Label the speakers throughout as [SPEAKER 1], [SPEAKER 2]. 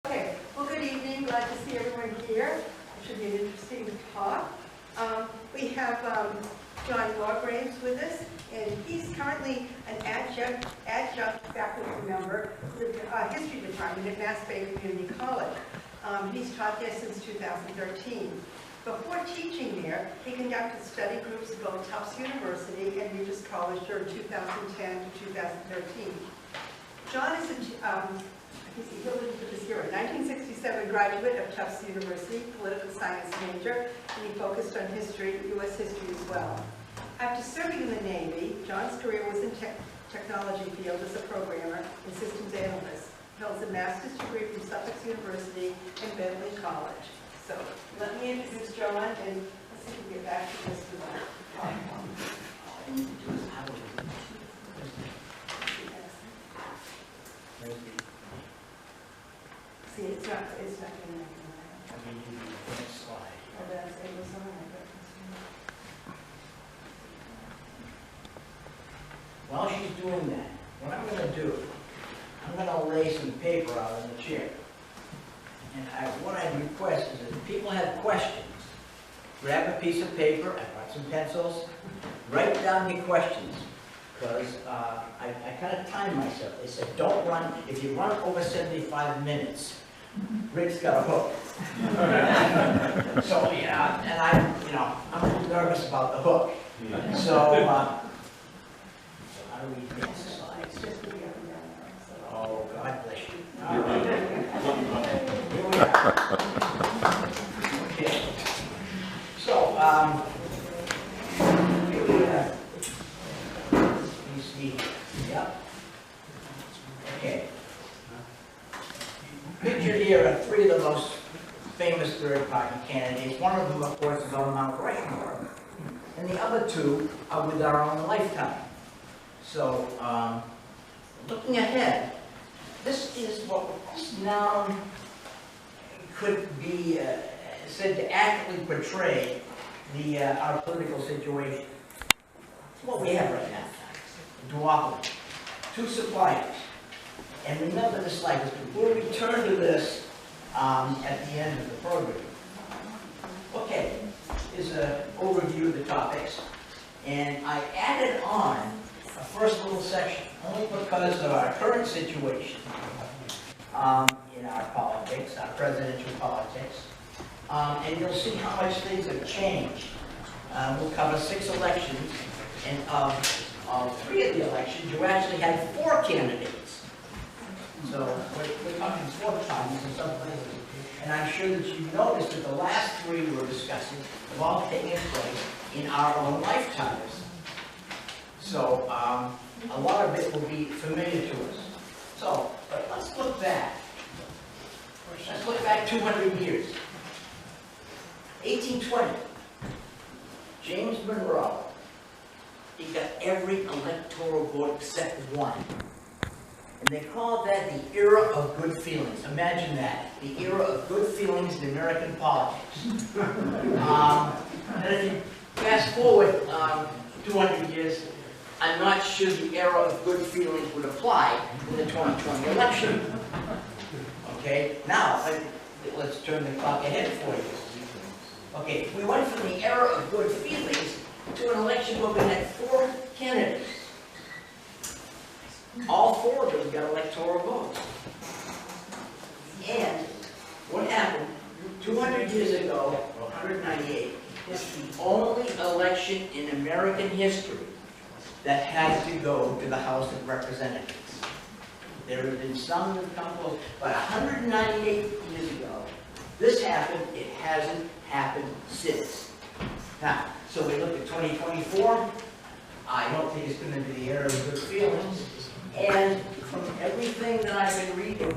[SPEAKER 1] Okay, well, good evening. Glad to see everyone here. It should be an interesting talk. We have John Lawgraves with us, and he's currently an adjunct faculty member with the History Department at Mass Bay Community College. He's taught there since 2013. Before teaching there, he conducted study groups at both Tufts University and Regis College during 2010 to 2013. John is a 1967 graduate of Tufts University, political science major, and he focused on history, U.S. history as well. After serving in the Navy, John's career was in technology field as a programmer and systems analyst. He holds a master's degree from Suffolk University and Bentley College. So let me introduce John, and let's see if we can get back to this tonight. See, it's not getting that.
[SPEAKER 2] I mean, you next slide.
[SPEAKER 1] Oh, that's it was on.
[SPEAKER 2] While she's doing that, what I'm going to do, I'm going to lay some paper out on the chair. And what I request is that if people have questions, grab a piece of paper, I brought some pencils, write down the questions. Because I kind of timed myself. They said, don't run, if you run over 75 minutes, Rick's got a hook. So, yeah, and I'm a little nervous about the hook. So, how do we get the slides? Oh, God bless you. All right. Here we are. Okay. So, here we are. Yep. Okay. Pictured here are three of the most famous third-party candidates. One of them, of course, is on Mount Rushmore, and the other two are with our own lifetime. So, looking ahead, this is what this noun could be said to accurately portray our political situation. It's what we have right now. Duopoly. Two suppliers. And remember this slide, we'll return to this at the end of the program. Okay, here's an overview of the topics. And I added on a first little section, only because of our current situation in our politics, our presidential politics. And you'll see how much things have changed. We'll cover 6 elections, and of 3 of the elections, you actually had 4 candidates. So we're talking 4 times in some places. And I'm sure that you've noticed that the last 3 we're discussing have all taken place in our own lifetimes. So a lot of it will be familiar to us. So, but let's look back. Let's look back 200 years. 1820. James Monroe. He got every electoral vote except 1. And they called that the era of good feelings. Imagine that. The era of good feelings in American politics. And if you fast forward 200 years, I'm not sure the era of good feelings would apply in the 2020 election. Okay, now, let's turn the clock ahead for you. Okay, we went from the era of good feelings to an election where we had 4 candidates. All 4 of them got electoral votes. And what happened 200 years ago, or 198, is the only election in American history that had to go to the House of Representatives. There have been some that have come close, but 198 years ago, this happened. It hasn't happened since. Now, so we look at 2024. I don't think it's going to be the era of good feelings. And from everything that I've been reading,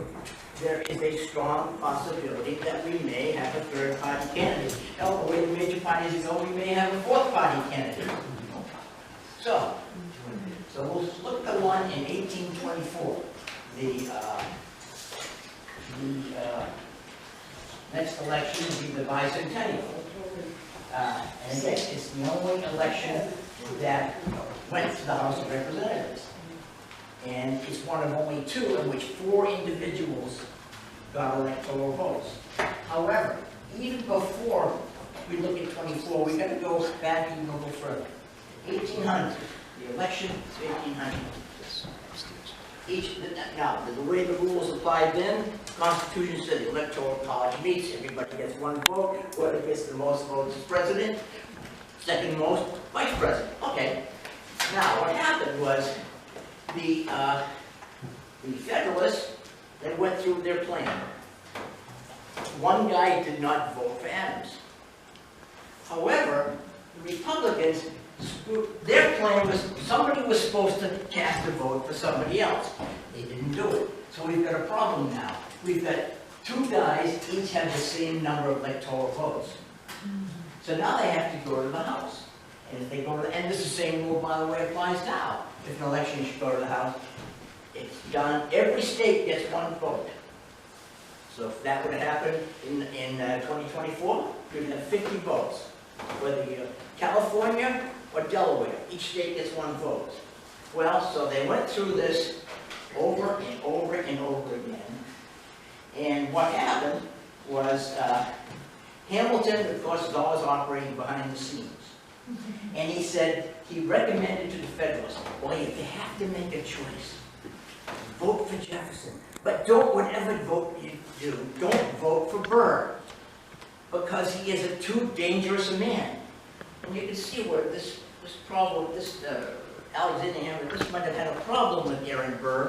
[SPEAKER 2] there is a strong possibility that we may have a third-party candidate. Hell, the way the major parties go, we may have a 4th-party candidate. So we'll look at the one in 1824. The next election will be the bicentennial. And again, it's the only election that went to the House of Representatives. And it's one of only 2 in which 4 individuals got electoral votes. However, even before we look at 24, we got to go back even a little further. 1800, the election of 1800. Now, the way the rules applied then, the Constitution said the Electoral College meets, everybody gets one vote, whoever gets the most votes is president, second most, vice president. Okay. Now, what happened was the Federalists, they went through their plan. One guy did not vote for Adams. However, the Republicans, their plan was somebody was supposed to cast a vote for somebody else. They didn't do it. So we've got a problem now. We've got two guys, each have the same number of electoral votes. So now they have to go to the House. And if they go to and this is the same rule, by the way, applies now. If an election should go to the House, it's done. Every state gets one vote. So if that would happen in 2024, we'd have 50 votes. Whether you're California or Delaware, each state gets one vote. Well, so they went through this over and over and over again. And what happened was Hamilton, of course, is always operating behind the scenes. And he said, he recommended to the Federalists, well, if you have to make a choice, vote for Jefferson. But don't, whatever vote you do, don't vote for Burr, because he is a too dangerous a man. And you can see where this problem, Alexander Hamilton, this might have had a problem with Aaron Burr,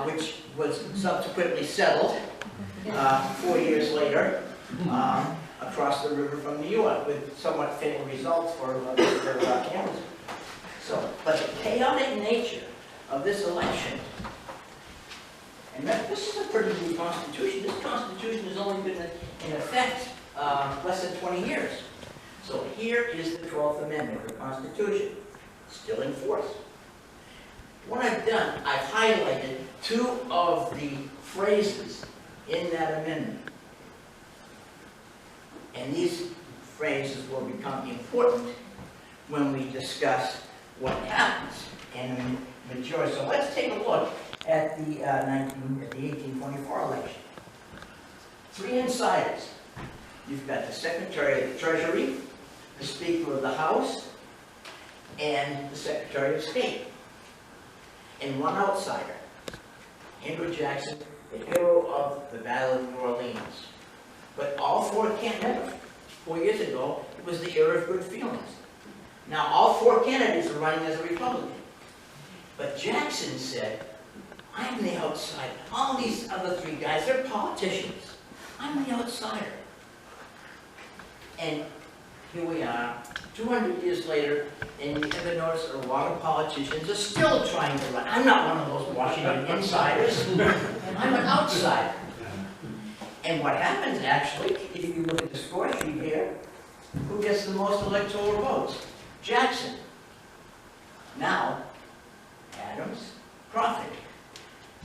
[SPEAKER 2] which was subsequently settled 4 years later across the river from New York, with somewhat fatal results for Hamilton. So, but the chaotic nature of this election. And this is a pretty new Constitution. This Constitution has only been in effect less than 20 years. So here is the 12th Amendment of the Constitution, still in force. What I've done, I've highlighted two of the phrases in that amendment. And these phrases will become important when we discuss what happens in the majority. So let's take a look at the 1824 election. Three insiders. You've got the Secretary of the Treasury, the Speaker of the House, and the Secretary of State. And one outsider, Andrew Jackson, the hero of the Battle of New Orleans. But all four candidates, 4 years ago, it was the era of good feelings. Now all four candidates are running as a Republican. But Jackson said, I'm the outsider. All these other three guys, they're politicians. I'm the outsider. And here we are, 200 years later, and you ever notice a lot of politicians are still trying to run. I'm not one of those Washington insiders. I'm an outsider. And what happens, actually, if you look at the score sheet here, who gets the most electoral votes? Jackson. Now, Adams, Crawford.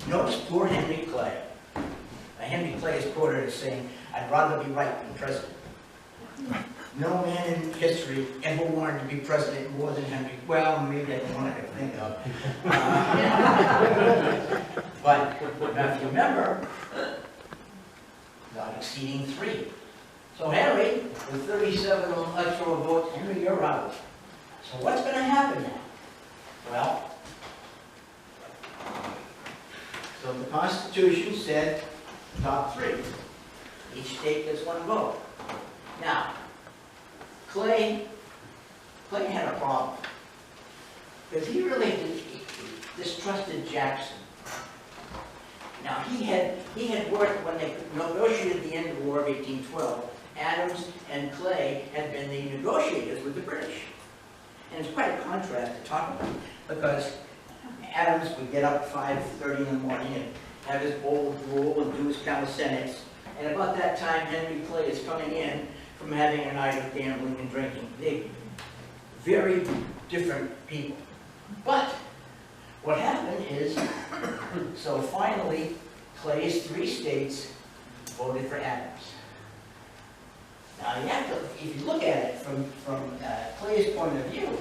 [SPEAKER 2] Notice poor Henry Clay. Henry Clay is quoted as saying, I'd rather be right than president. No man in history ever wanted to be president more than Henry. Well, maybe that's one I could think of. But if you remember, not exceeding 3. So Henry, with 37 electoral votes, Henry, you're out. So what's going to happen now? Well, so the Constitution said top 3. Each state gets one vote. Now, Clay had a problem, because he really distrusted Jackson. Now, he had worked when they negotiated the end of the War of 1812. Adams and Clay had been the negotiators with the British. And it's quite a contrast to talk about, because Adams would get up at 5:30 in the morning and have his bowl of gruel and do his calisthenics. And about that time, Henry Clay is coming in from having a night of gambling and drinking. They're very different people. But what happened is, so finally, Clay's 3 states voted for Adams. Now, you have to, if you look at it from Clay's point of view,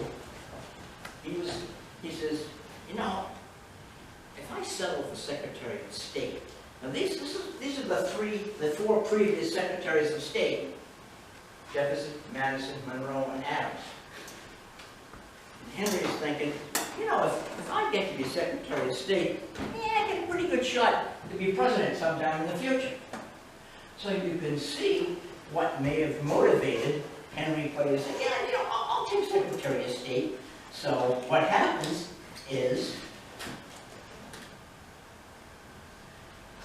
[SPEAKER 2] he says, you know, if I settle for Secretary of State, Now these are the four previous Secretaries of State: Jefferson, Madison, Monroe, and Adams. And Henry is thinking, you know, if I get to be Secretary of State, yeah, I get a pretty good shot to be president sometime in the future. So you can see what may have motivated Henry Clay to say, yeah, you know, I'll take Secretary of State. So what happens is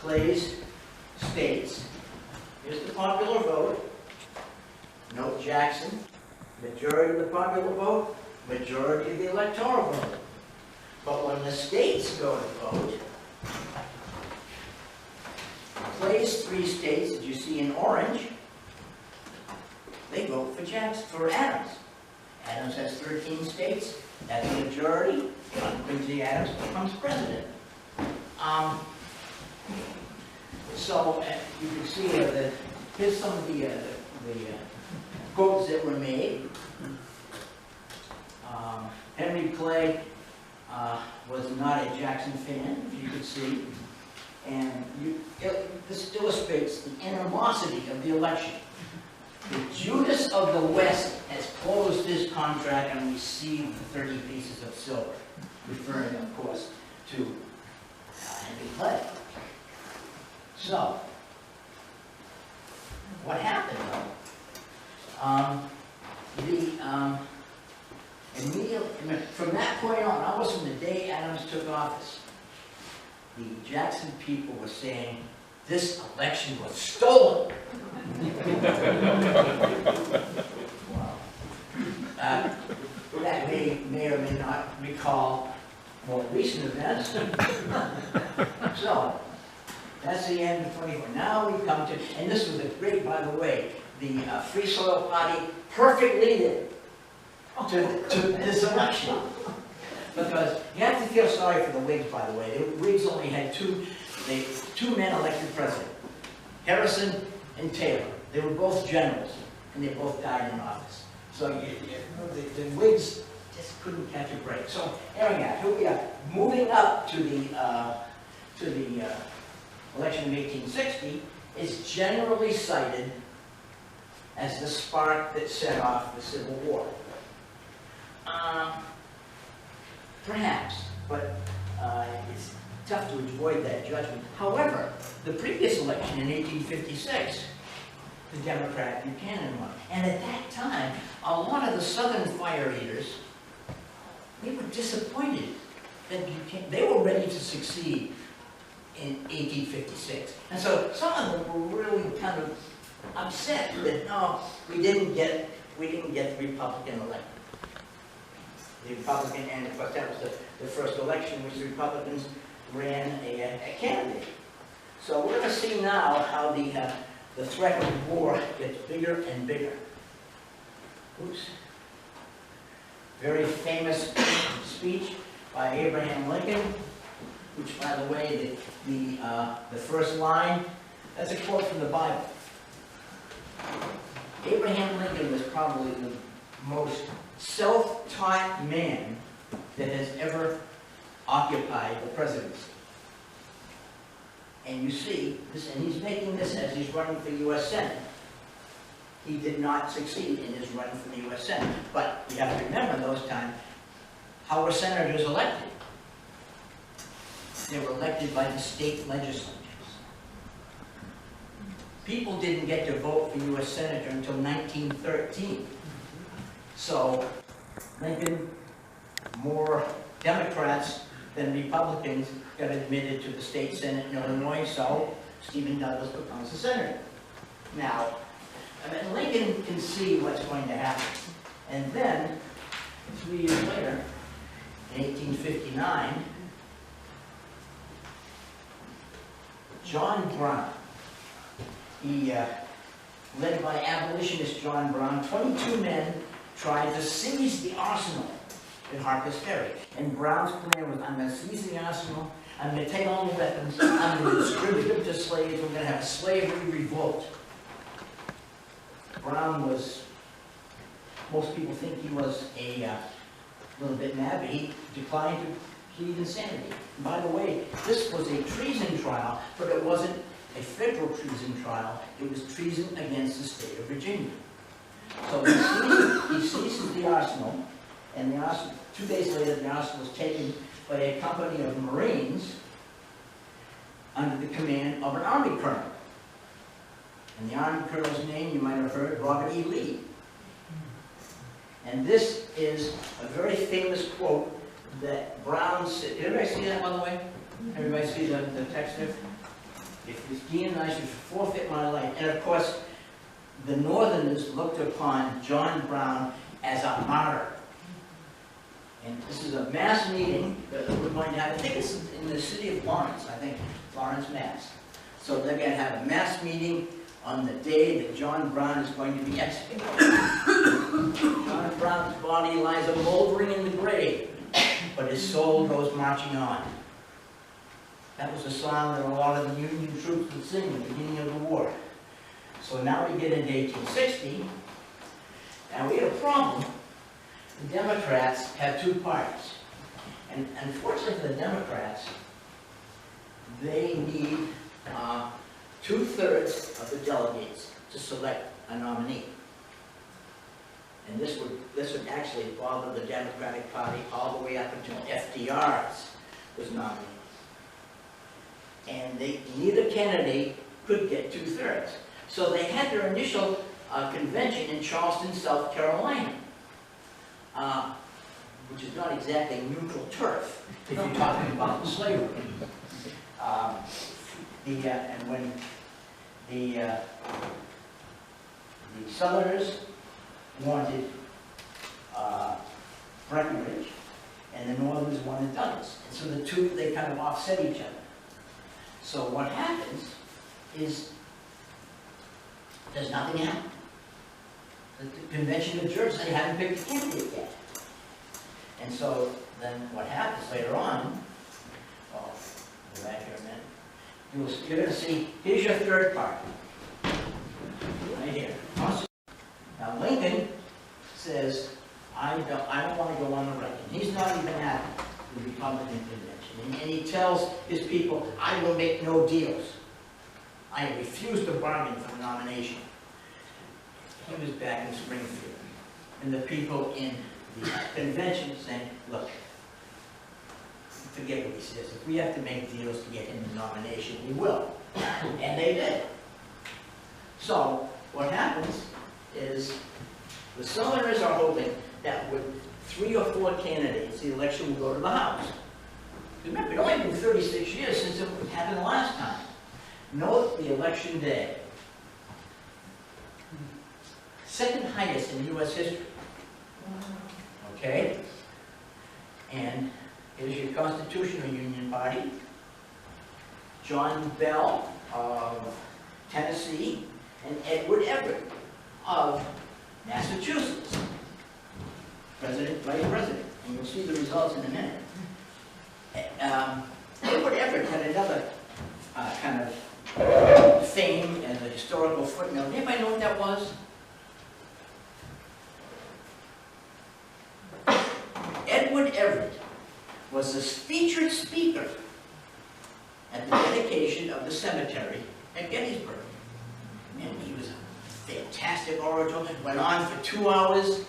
[SPEAKER 2] Clay's states, here's the popular vote, note Jackson, majority of the popular vote, majority of the electoral vote. But when the states go to vote, Clay's 3 states that you see in orange, they vote for Jackson, for Adams. Adams has 13 states, that's the majority, Quincy Adams becomes president. So you can see that here's some of the quotes that were made. Henry Clay was not a Jackson fan, if you could see. And this illustrates the animosity of the election. The Judas of the West has closed his contract and received the 30 pieces of silver, referring, of course, to Henry Clay. So, what happened though? Immediately, from that point on, almost from the day Adams took office, the Jackson people were saying, this election was stolen. Wow. That may or may not recall more recent events. So, that's the end of 24. Now we come to, and this was a great, by the way, the Free Soil Party perfect lead-in to this election. Because you have to feel sorry for the Whigs, by the way. The Whigs only had two men elected president, Harrison and Taylor. They were both generals, and they both died in office. So the Whigs just couldn't catch a break. So here we are, moving up to the election of 1860, is generally cited as the spark that set off the Civil War. Perhaps, but it's tough to avoid that judgment. However, the previous election in 1856, the Democrat Buchanan won. And at that time, a lot of the Southern fire eaters, they were disappointed that Buchanan, they were ready to succeed in 1856. And so some of them were really kind of upset that, no, we didn't get the Republican elected. The Republican, and of course that was the first election in which the Republicans ran a candidate. So we're going to see now how the threat of war gets bigger and bigger. Oops. Very famous speech by Abraham Lincoln, which, by the way, the first line, that's a quote from the Bible. Abraham Lincoln was probably the most self-taught man that has ever occupied the presidency. And you see this, and he's making this as he's running for U.S. Senate. He did not succeed in his run for the U.S. Senate. But you have to remember in those times, how were senators elected? They were elected by the state legislatures. People didn't get to vote for U.S. Senator until 1913. So, Lincoln, more Democrats than Republicans got admitted to the state Senate in Illinois, so Stephen Douglas becomes the senator. Now, Lincoln can see what's going to happen. And then, 3 years later, in 1859, John Brown, led by abolitionist John Brown, 22 men tried to seize the arsenal in Harper's Ferry. And Brown's plan was, I'm going to seize the arsenal, I'm going to take all the weapons, I'm going to distribute them to slaves, we're going to have a slavery revolt. Brown was, most people think he was a little bit mad, but he declined complete insanity. And by the way, this was a treason trial, but it wasn't a federal treason trial. It was treason against the state of Virginia. So he seizes the arsenal, and the arsenal, 2 days later, the arsenal was taken by a company of Marines under the command of an Army colonel. And the Army colonel's name, you might have heard, Robert E. Lee. And this is a very famous quote that Brown said. Did everybody see that, by the way? Everybody see the text there? If it's demonized, you forfeit my life. And of course, the Northerners looked upon John Brown as a martyr. And this is a mass meeting that we're going to have. I think it's in the city of Lawrence, Lawrence, Mass. So they're going to have a mass meeting on the day that John Brown is going to be executed. John Brown's body lies a moldering in the grave, but his soul goes marching on. That was a song that a lot of the Union troops would sing at the beginning of the war. So now we get into 1860, and we had a problem. The Democrats have two parties. And unfortunately for the Democrats, they need 2/3 of the delegates to select a nominee. And this would actually bother the Democratic Party all the way up until FDR's was nominated. And neither candidate could get 2/3. So they had their initial convention in Charleston, South Carolina, which is not exactly neutral turf if you're talking about slavery. And when the Southerners wanted Breckinridge, and the Northerners wanted Douglas. And so the two, they kind of offset each other. So what happens is there's nothing happen. The convention adjourns, they haven't picked a candidate yet. And so then what happens later on, well, go back here a minute, you're going to see, here's your third party, right here. Now Lincoln says, I don't want to go on the right. And he's not even at the Republican convention. And he tells his people, I will make no deals. I refuse to bargain for a nomination. He was back in Springfield. And the people in the convention saying, look, forget what he says. If we have to make deals to get him the nomination, we will. And they did. So what happens is the Southerners are hoping that with 3 or 4 candidates, the election will go to the House. Remember, it only been 36 years since it happened the last time. Note the election day. Second highest in U.S. history. Okay? And here's your Constitutional Union Party. John Bell of Tennessee and Edward Everett of Massachusetts. President, Vice President. And you'll see the results in a minute. Edward Everett had another kind of fame as a historical footnote. Anybody know what that was? Edward Everett was the featured speaker at the dedication of the cemetery at Gettysburg. And he was a fantastic orator, went on for 2 hours,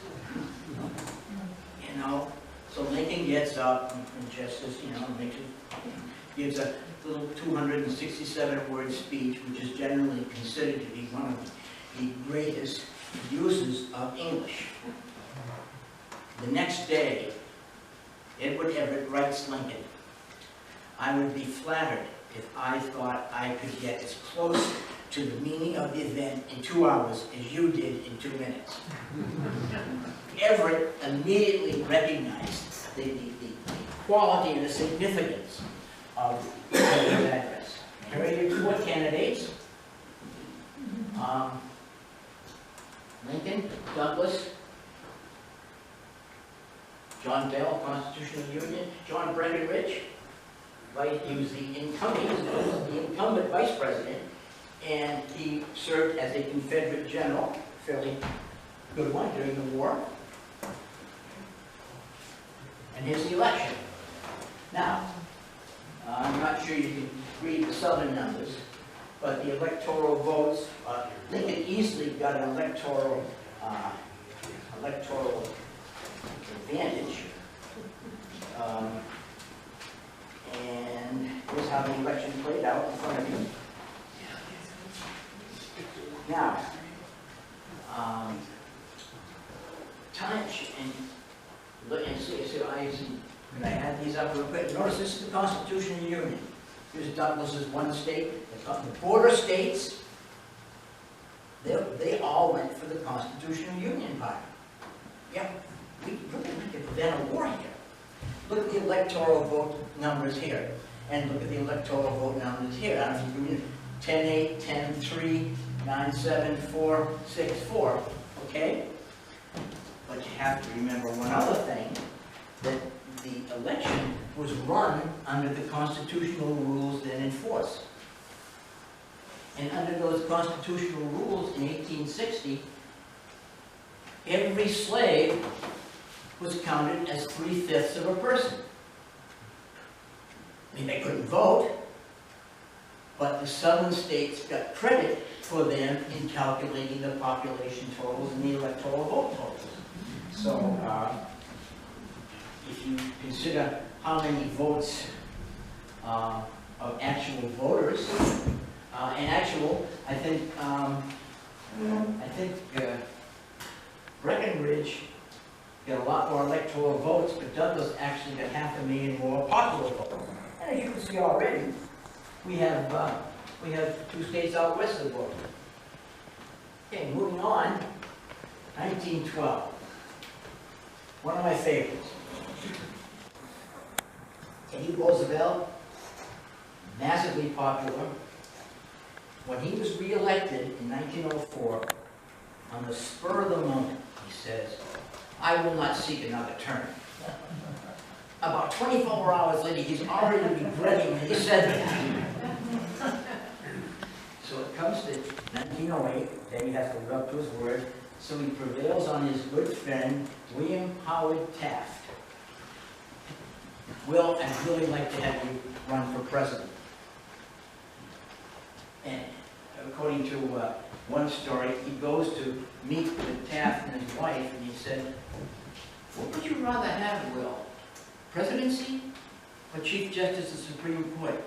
[SPEAKER 2] you know. So Lincoln gets up and just as, gives a little 267-word speech, which is generally considered to be one of the greatest uses of English. The next day, Edward Everett writes Lincoln, I would be flattered if I thought I could get as close to the meaning of the event in 2 hours as you did in 2 minutes. Everett immediately recognized the quality and the significance of his address. Here are your 4 candidates. Lincoln, Douglas, John Bell, Constitutional Union, John Breckinridge, he was the incumbent vice president, and he served as a Confederate general, fairly good one during the war. And here's the election. Now, I'm not sure you can read the southern numbers, but the electoral votes, Lincoln easily got an electoral advantage. And here's how the election played out in front of you. Now, and see, when I had these up real quick, notice this is the Constitution of the Union. Here's Douglas's one state. The border states, they all went for the Constitution of the Union party. Yeah, we really could prevent a war here. Look at the electoral vote numbers here, and look at the electoral vote numbers here. I don't know if you can 10-8, 10-3, 9-7, 4, 6, 4. Okay? But you have to remember one other thing, that the election was run under the constitutional rules then in force. And under those constitutional rules in 1860, every slave was counted as 3/5 of a person. I mean, they couldn't vote, but the southern states got credit for them in calculating the population totals and the electoral vote totals. So, if you consider how many votes of actual voters, I think Breckinridge got a lot more electoral votes, but Douglas actually got 500,000 more popular votes. And as you can see already, we have 2 states out west of the border. Okay, moving on, 1912. One of my favorites. Teddy Roosevelt, massively popular. When he was re-elected in 1904, on the spur of the moment, he says, "I will not seek another term." About 24 hours later, he's already regretting that he said that. So it comes to 1908, Teddy has to live up to his word, so he prevails on his good friend, William Howard Taft. Will, I'd really like to have you run for president. And according to one story, he goes to meet with Taft and his wife, and he said, "What would you rather have, Will? Presidency or Chief Justice of the Supreme Court?"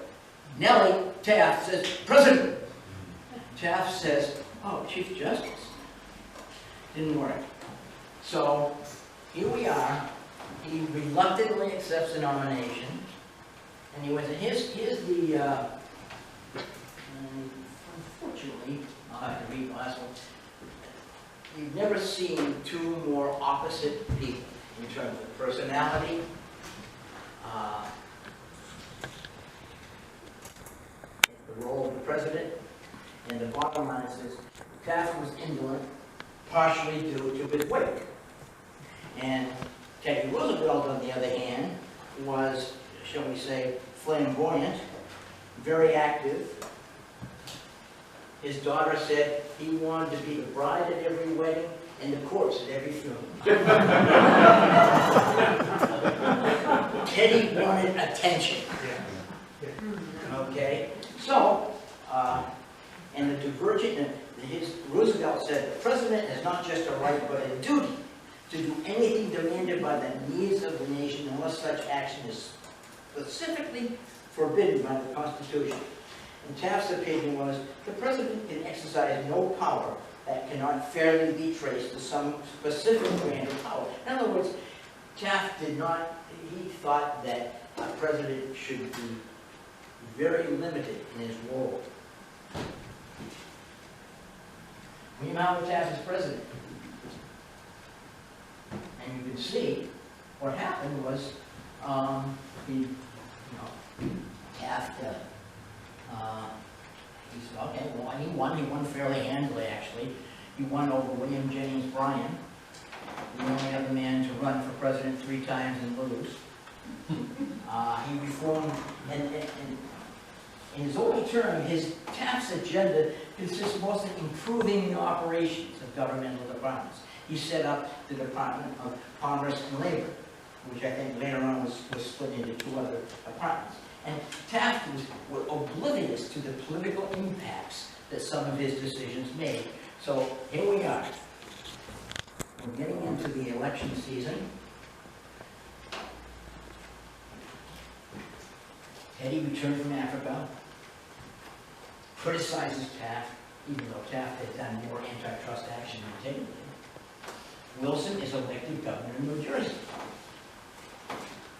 [SPEAKER 2] Nellie, Taft says, "President." Taft says, "Oh, Chief Justice." Didn't work. So here we are. He reluctantly accepts the nomination, and he wins. And here's the. Unfortunately, I'll have to read the last one. You've never seen 2 more opposite people in terms of personality, the role of the president, and the bottom line says Taft was indolent, partially due to his weight. And Teddy Roosevelt, on the other hand, was, shall we say, flamboyant, very active. His daughter said he wanted to be the bride at every wedding and the corpse at every funeral. Teddy wanted attention. Okay? So, and the divergent, Roosevelt said, "The president has not just a right but a duty to do anything demanded by the needs of the nation unless such action is specifically forbidden by the Constitution." And Taft's opinion was, the president can exercise no power that cannot fairly be traced to some specific grant of power. In other words, Taft did not, he thought that a president should be very limited in his role. William Howard Taft is president. And you can see what happened was, Taft, he said, okay, well, he won fairly handily, actually. He won over William Jennings Bryan, the only other man to run for president 3 times and lose. He reformed, and in his only term, Taft's agenda consists mostly of improving the operations of governmental departments. He set up the Department of Commerce and Labor. which I think later on was split into 2 other departments. And Taft was oblivious to the political impacts that some of his decisions made. So here we are. We're getting into the election season. Teddy returned from Africa, criticizes Taft, even though Taft had done more antitrust action than Teddy did. Wilson is elected governor of New Jersey.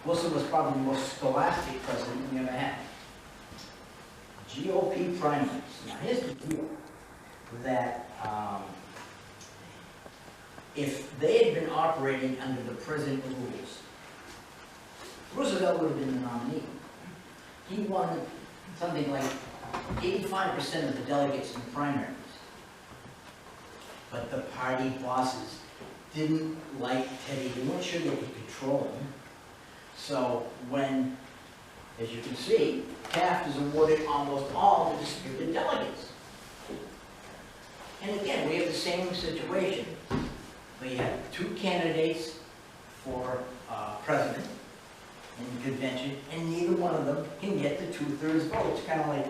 [SPEAKER 2] Wilson was probably the most scholastic president we ever had. GOP primaries. Now here's the deal, that if they had been operating under the present rules, Roosevelt would have been the nominee. He won something like 85% of the delegates in primaries. But the party bosses didn't like Teddy. They weren't sure they could control him. So when, as you can see, Taft is awarded almost all the disputed delegates. And again, we have the same situation. We have 2 candidates for president in the convention, and neither one of them can get the 2/3 vote. It's kind of like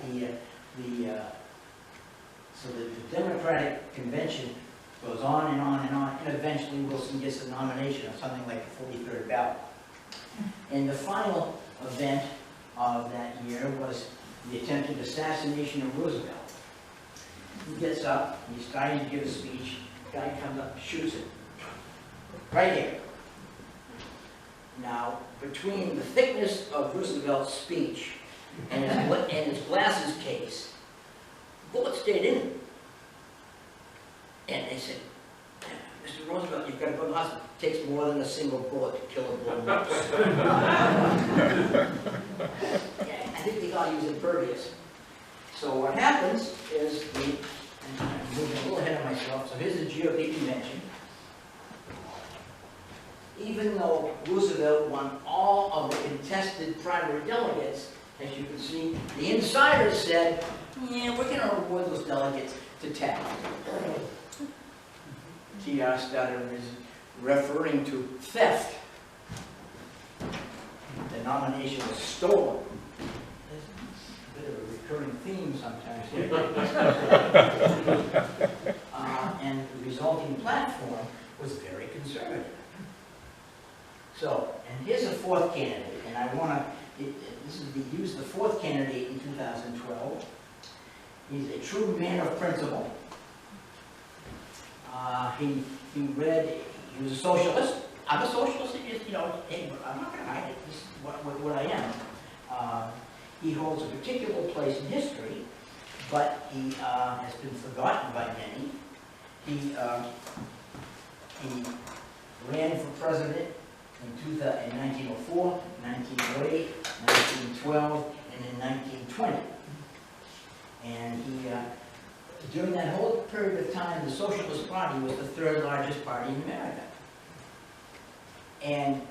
[SPEAKER 2] so the Democratic convention goes on and on and on, and eventually Wilson gets the nomination of something like the 43rd ballot. And the final event of that year was the attempted assassination of Roosevelt. He gets up, and he's starting to give a speech. The guy comes up and shoots him. Right here. Now, between the thickness of Roosevelt's speech and his glasses case, bullet stayed in it. And they said, Mr. Roosevelt, you've got to go to the hospital. It takes more than a single bullet to kill a bull moose. Yeah, I think they got to use impervious. So what happens is, and I'm moving a little ahead of myself, so here's the GOP convention. Even though Roosevelt won all of the contested primary delegates, as you can see, the insiders said, yeah, we're going to award those delegates to Taft. T.R. Stutter is referring to theft. The nomination was stolen. There's a bit of a recurring theme sometimes here. And the resulting platform was very conservative. So, and here's a 4th candidate, and I want to, use the 4th candidate in 2012. He's a true man of principle. He was a socialist. I'm a socialist, you know, hey, I'm not going to hide it. This is what I am. He holds a particular place in history, but he has been forgotten by many. He ran for president in 1904, 1908, 1912, and in 1920. And during that whole period of time, the Socialist Party was the 3rd largest party in America. And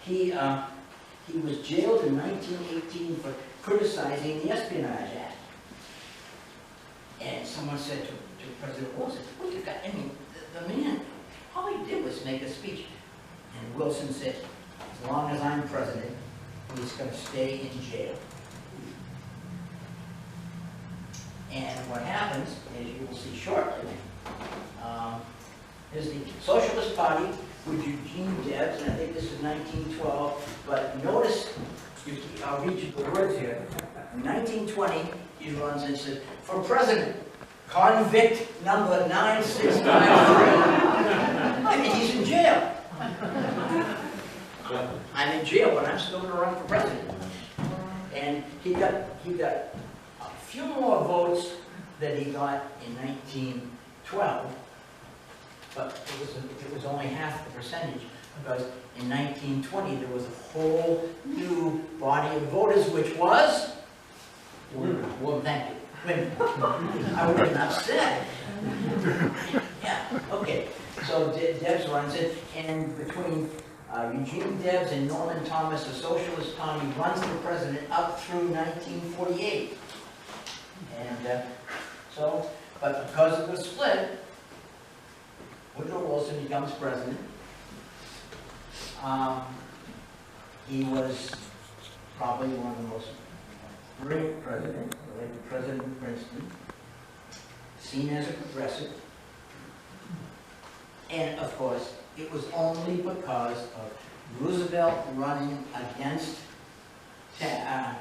[SPEAKER 2] he was jailed in 1918 for criticizing the Espionage Act. And someone said to President Wilson, "Well, you got, I mean, the man, all he did was make a speech." And Wilson said, "As long as I'm president, he's going to stay in jail." And what happens, as you will see shortly, is the Socialist Party with Eugene Debs, and I think this is 1912, but notice, I'll read you the words here. In 1920, he runs and says, "For president, convict number 9653. I mean, he's in jail. I'm in jail, but I'm still going to run for president. And he got a few more votes than he got in 1912, but it was only half the percentage, because in 1920 there was a whole new body of voters, which was well, thank you. Women. I would have not said. Yeah, okay. So Debs runs it, and between Eugene Debs and Norman Thomas, the Socialist Party runs for president up through 1948. And but because of the split, Woodrow Wilson becomes president. He was probably one of the most brilliant presidents, like President of Princeton, seen as a progressive. And of course, it was only because of Roosevelt running against Taft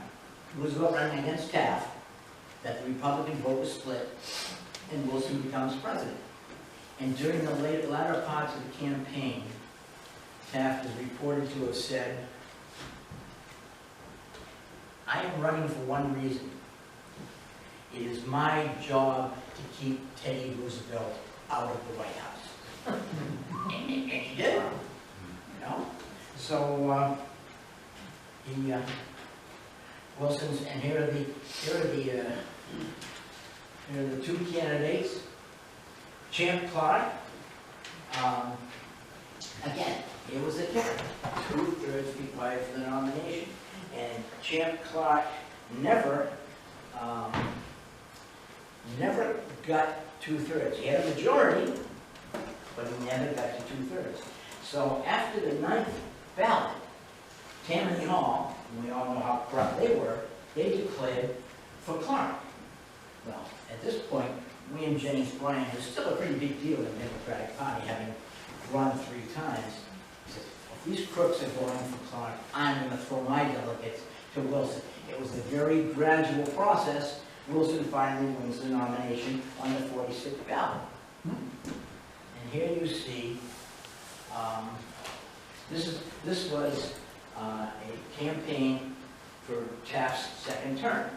[SPEAKER 2] that the Republican vote was split and Wilson becomes president. And during the latter parts of the campaign, Taft is reported to have said, "I am running for one reason. It is my job to keep Teddy Roosevelt out of the White House." and he did, you know. So Wilson's, and here are the two candidates. Champ Clark, again, it was a kicker. 2/3 required for the nomination. And Champ Clark never got 2/3. He had a majority, but he never got to 2/3. So after the 9th ballot, Tammany Hall, and we all know how corrupt they were, they declared for Clark. Well, at this point, William Jennings Bryan, who's still a pretty big deal in the Democratic Party, having run 3 times, said, "If these crooks are voting for Clark, I'm going to throw my delegates to Wilson." It was a very gradual process. Wilson finally wins the nomination on the 46th ballot. And here you see, this was a campaign for Taft's second term.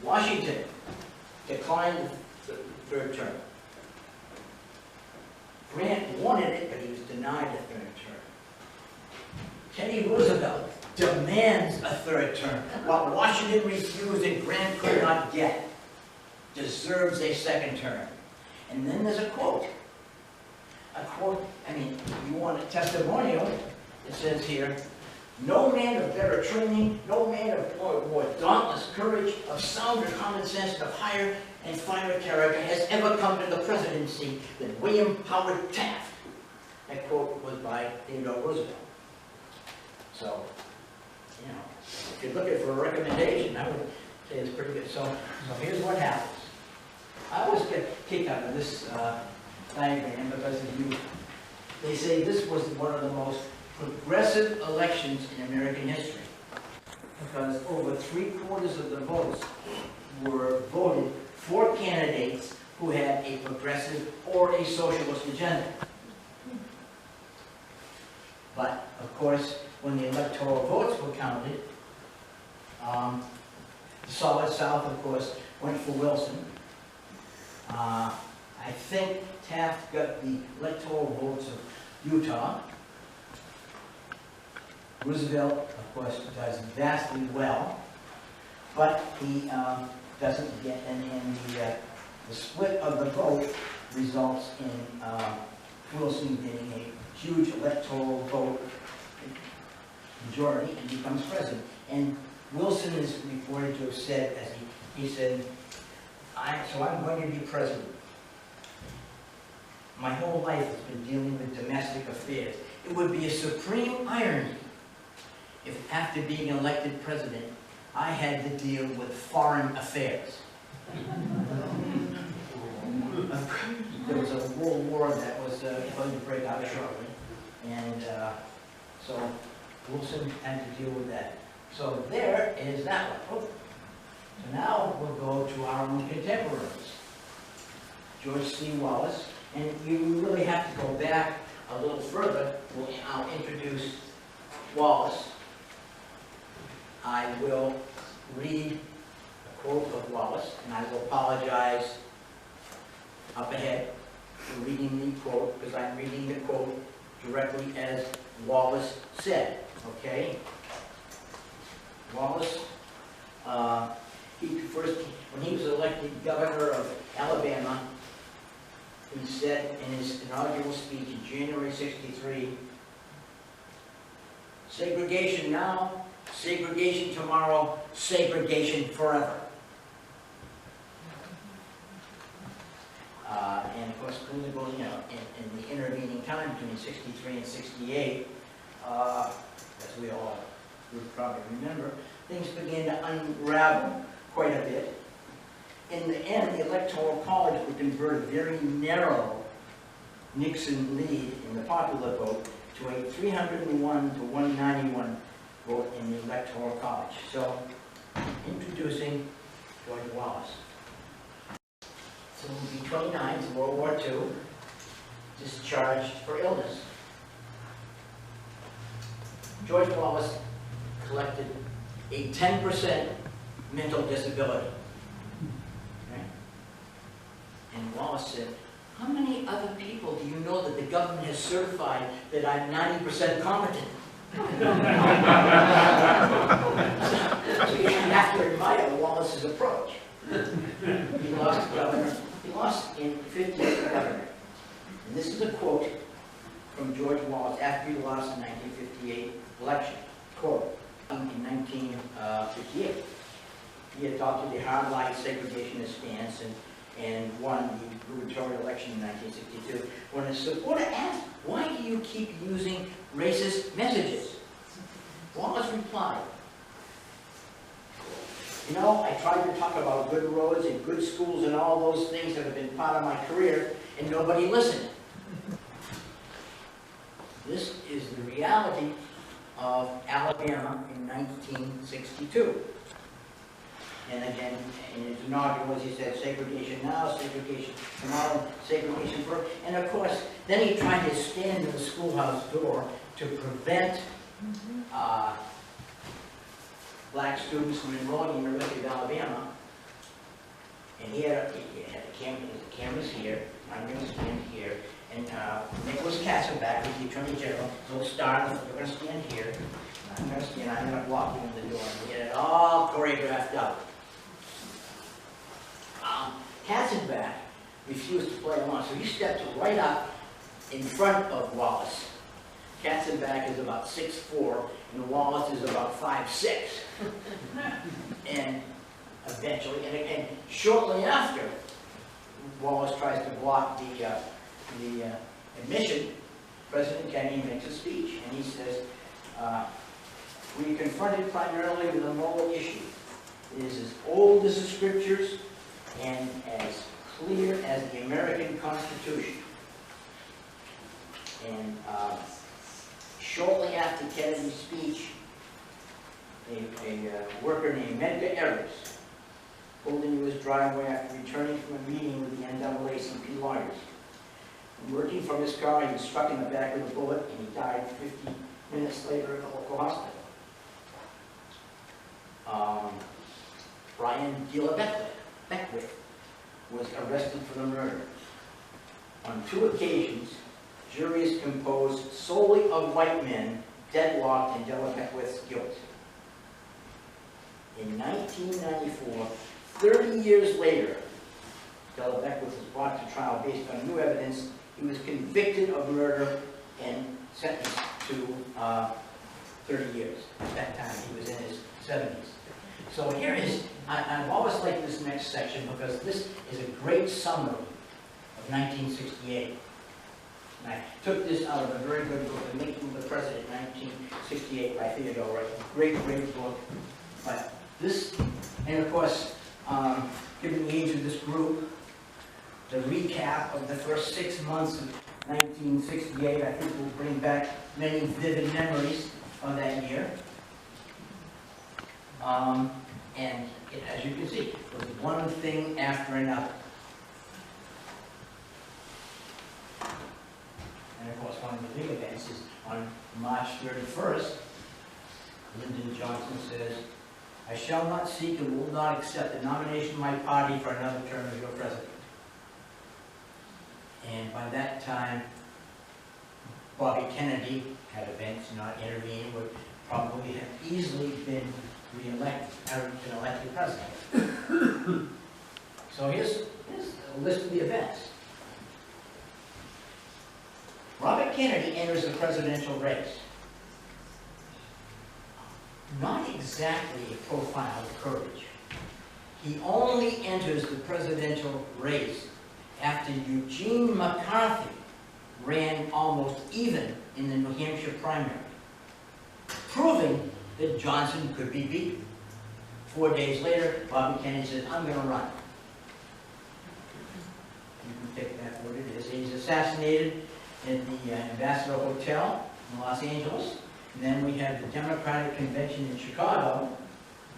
[SPEAKER 2] Washington declined the 3rd term. Grant wanted it, but he was denied a 3rd term. Teddy Roosevelt demands a 3rd term, what Washington refused and Grant could not get. Deserves a 2nd term. And then there's a quote. I mean, you want a testimonial, it says here, "No man of better training, no man of more dauntless courage, of sounder common sense, of higher and finer character has ever come to the presidency than William Howard Taft." That quote was by Theodore Roosevelt. So, you know, if you're looking for a recommendation, I would say it's pretty good. So here's what happens. I always get a kick out of this diagram because they say this was one of the most progressive elections in American history, because over 3/4 of the votes were voted for candidates who had a progressive or a socialist agenda. But, of course, when the electoral votes were counted, the Solid South, of course, went for Wilson. I think Taft got the electoral votes of Utah. Roosevelt, of course, does vastly well, but he doesn't get, and the split of the vote results in Wilson getting a huge electoral vote majority and becomes president. And Wilson is reported to have said, as he said, so I'm going to be president. My whole life has been dealing with domestic affairs. It would be a supreme irony if after being elected president, I had to deal with foreign affairs. There was a world war that was going to break out shortly, and so Wilson had to deal with that. So there is that one. So now we'll go to our own contemporaries. George C. Wallace, and you really have to go back a little further. I'll introduce Wallace. I will read a quote of Wallace, and I will apologize up ahead for reading the quote, because I'm reading the quote directly as Wallace said, okay? Wallace, when he was elected governor of Alabama, he said in his inaugural speech in January '63, "Segregation now, segregation tomorrow, segregation forever." And of course, political, you know, in the intervening time between 63 and 68, as we all would probably remember, things began to unravel quite a bit. In the end, the Electoral College would convert a very narrow Nixon lead in the popular vote to a 301 to 191 vote in the Electoral College. So, introducing George Wallace. So he'll be 29, it's World War II, discharged for illness. George Wallace collected a 10% mental disability. Right? And Wallace said, how many other people do you know that the government has certified that I'm 90% competent? So you have to admire Wallace's approach. He lost the governor. He lost in 58 the governor. And this is a quote from George Wallace after he lost the 1958 election. Quote, in 1958, he adopted a hard-line segregationist stance and won the gubernatorial election in 1962. When a supporter asked, why do you keep using racist messages? Wallace replied, you know, I tried to talk about good roads and good schools and all those things that have been part of my career, and nobody listened. This is the reality of Alabama in 1962. And again, in his inaugural, he said, segregation now, segregation tomorrow, segregation forever. And of course, then he tried to stand in the schoolhouse door to prevent black students from enrolling in the University of Alabama. And he had the cameras here, I'm going to stand here, and Nicholas Castleback, who's the Attorney General, will start, we're going to stand here, I'm going to stand, I'm going to block him in the door, and get it all choreographed out. Katzenbach refused to play along, so he stepped right up in front of Wallace. Katzenbach is about 6'4", and Wallace is about 5'6". And eventually, and shortly after, Wallace tries to block the admission. President Kennedy makes a speech, and he says, we are confronted primarily with a moral issue. It is as old as the scriptures and as clear as the American Constitution. And shortly after Kennedy's speech, a worker named Medgar Evers pulled into his driveway after returning from a meeting with the NAACP lawyers. And working from his car, he was struck in the back with a bullet, and he died 50 minutes later at the local hospital. Brian Gila Beckwith was arrested for the murder. On 2 occasions, juries composed solely of white men deadlocked in Della Beckwith's guilt. In 1994, 30 years later, Della Beckwith was brought to trial based on new evidence. He was convicted of murder and sentenced to 30 years. At that time, he was in his 70s. So here is, I've always liked this next section because this is a great summary of 1968. And I took this out of a very good book, The Making of the President, 1968 by Theodore Wright. Great, great book. But this, and of course, given the age of this group, the recap of the first 6 months of 1968, I think will bring back many vivid memories of that year. And as you can see, it was one thing after another. And of course, one of the big events is on March 31st, Lyndon Johnson says, I shall not seek and will not accept the nomination of my party for another term as your president. And by that time, Bobby Kennedy had events not intervened, would probably have easily been re-elected, been elected president. So here's a list of the events. Robert Kennedy enters the presidential race. Not exactly a profile of courage. He only enters the presidential race after Eugene McCarthy ran almost even in the New Hampshire primary, proving that Johnson could be beaten. 4 days later, Bobby Kennedy said, I'm going to run. You can take that what it is. He's assassinated at the Ambassador Hotel in Los Angeles. And then we have the Democratic Convention in Chicago.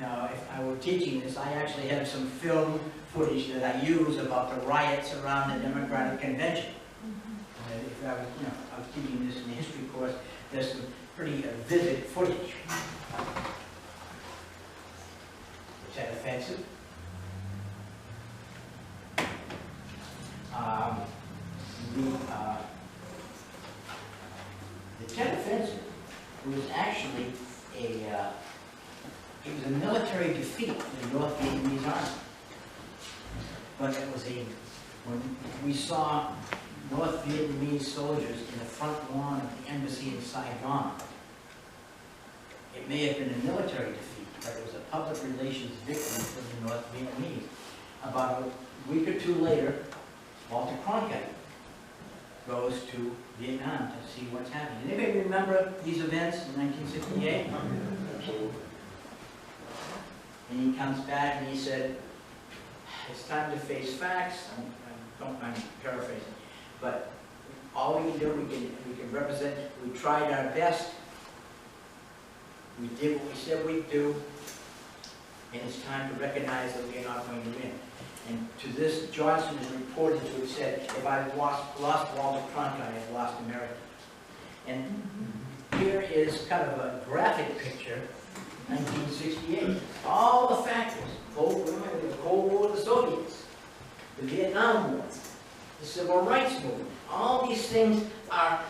[SPEAKER 2] Now, if I were teaching this, I actually have some film footage that I use about the riots around the Democratic Convention. If I was, I was teaching this in the history course, there's some pretty vivid footage. Is that offensive? The Tet Offensive was actually it was a military defeat for the North Vietnamese Army. But it was when we saw North Vietnamese soldiers in the front lawn of the embassy in Saigon, it may have been a military defeat, but it was a public relations victory for the North Vietnamese. About a week or two later, Walter Cronkite goes to Vietnam to see what's happening. Anybody remember these events in 1968? Absolutely. And he comes back and he said, it's time to face facts. I'm paraphrasing. But all we can do, we can represent, we tried our best. We did what we said we'd do. And it's time to recognize that we are not going to win. And to this, Johnson is reported to have said, if I've lost Walter Cronkite, I've lost America. And here is kind of a graphic picture, 1968. All the factors, the Cold War with the Soviets, the Vietnam War, the Civil Rights Movement, all these things are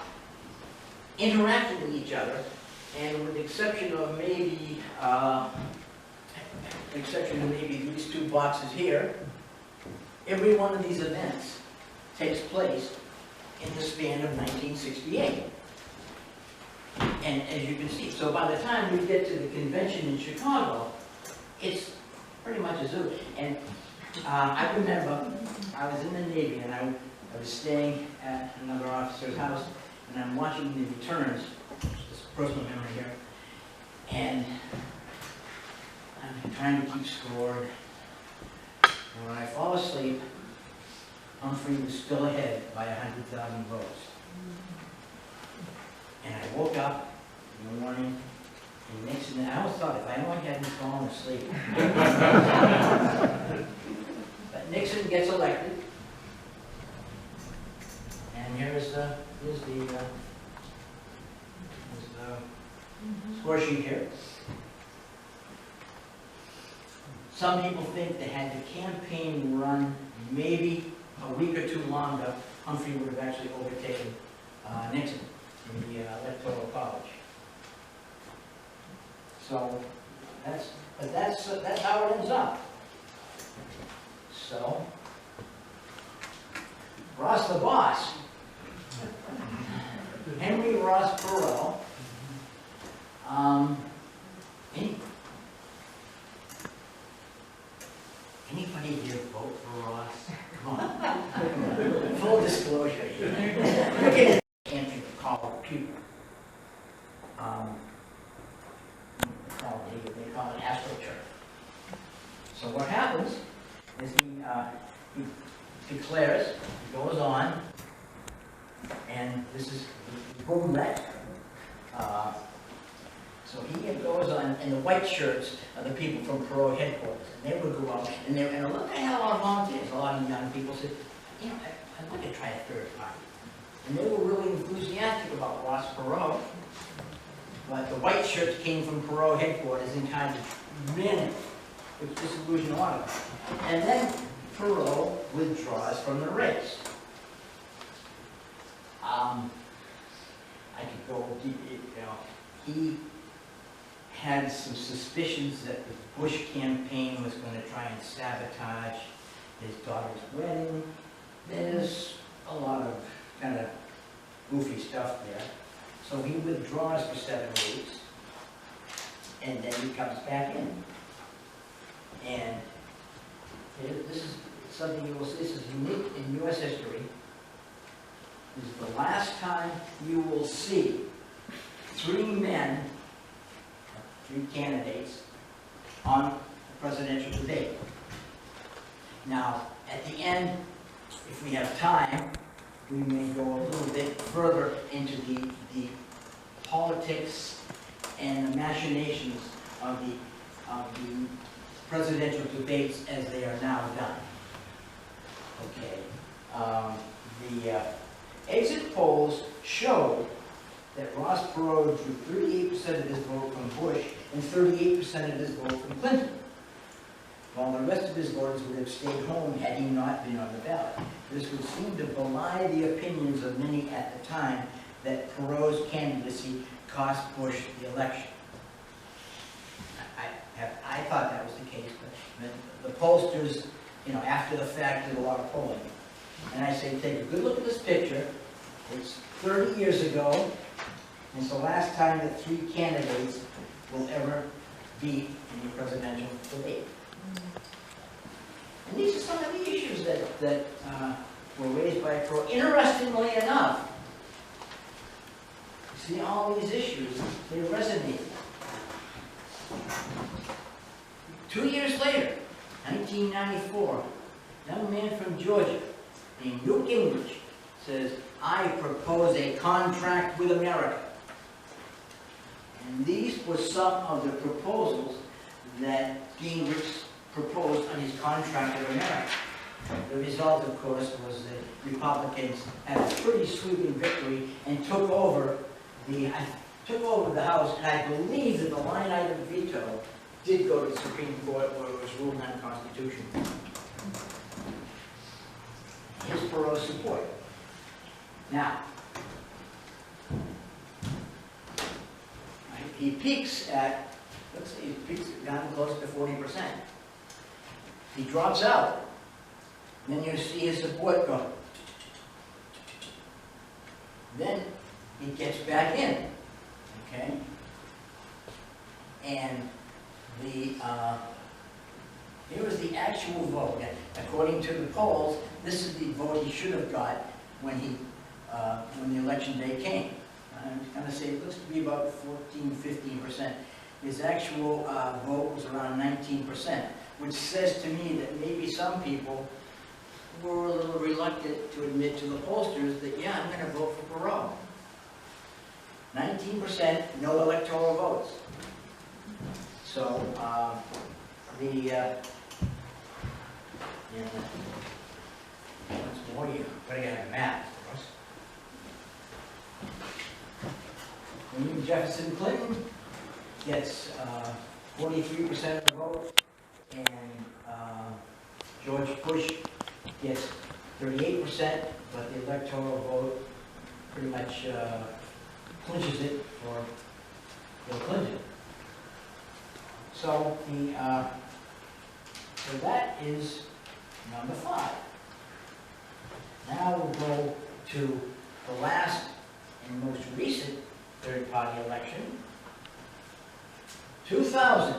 [SPEAKER 2] interacting with each other, and with the exception of maybe these two boxes here, every one of these events takes place in the span of 1968. And as you can see, so by the time we get to the convention in Chicago, it's pretty much a zoo. And I remember I was in the Navy and I was staying at another officer's house and I'm watching the returns, just personal memory here, and I'm trying to keep score. And when I fall asleep, Humphrey was still ahead by 100,000 votes. And I woke up in the morning, and Nixon, I always thought if I only hadn't fallen asleep. But Nixon gets elected, and here's the score sheet here. Some people think that had the campaign run maybe a week or two longer, Humphrey would have actually overtaken Nixon in the Electoral College. So that's how it ends up. So Ross the Boss, Henry Ross Perot. Anybody here vote for Ross? Come on. Full disclosure here. Look at answering the call of people. They call it astroturf. So what happens is he declares, he goes on, and this is roulette. So he goes on, and the white shirts are the people from Perot headquarters. And they would go out, and look, they had a lot of volunteers. A lot of young people said, I'd like to try a third party. And they were really enthusiastic about Ross Perot. But the white shirts came from Perot headquarters and kind of ran it with disillusioned a lot of them. And then Perot withdraws from the race. I could go deep, he had some suspicions that the Bush campaign was going to try and sabotage his daughter's wedding. There's a lot of kind of goofy stuff there. So he withdraws for 7 weeks, and then he comes back in. And this is something you will see, this is unique in U.S. history. This is the last time you will see three men, three candidates, on a presidential debate. Now, at the end, if we have time, we may go a little bit further into the politics and the machinations of the presidential debates as they are now done. Okay. The exit polls show that Ross Perot drew 38% of his vote from Bush and 38% of his vote from Clinton, while the rest of his voters would have stayed home had he not been on the ballot. This would seem to belie the opinions of many at the time that Perot's candidacy cost Bush the election. I thought that was the case, but the pollsters, after the fact, did a lot of polling. And I say, take a good look at this picture. It's 30 years ago, and it's the last time that three candidates will ever be in the presidential debate. And these are some of the issues that were raised by Perot. Interestingly enough, you see all these issues, they resonate. 2 years later, 1994, a young man from Georgia named Newt Gingrich says, I propose a contract with America. And these were some of the proposals that Gingrich proposed on his contract with America. The result, of course, was that Republicans had a pretty sweeping victory and took over the House, and I believe that the line item veto did go to the Supreme Court where it was ruled unconstitutional. Here's Perot's support. Now, he peaks at, let's see, he peaks down close to 40%. He drops out. Then you see his support go. Then he gets back in. Okay? And here was the actual vote. And according to the polls, this is the vote he should have got when the election day came. I'm going to say it looks to be about 14–15%. His actual vote was around 19%, which says to me that maybe some people were a little reluctant to admit to the pollsters that, yeah, I'm going to vote for Perot. 19%, no electoral votes. So, once more, you better get a map for us. William Jefferson Clinton gets 43% of the vote, and George Bush gets 38%, but the electoral vote pretty much clinches it for Bill Clinton. So so that is number 5. Now we'll go to the last and most recent third-party election, 2000.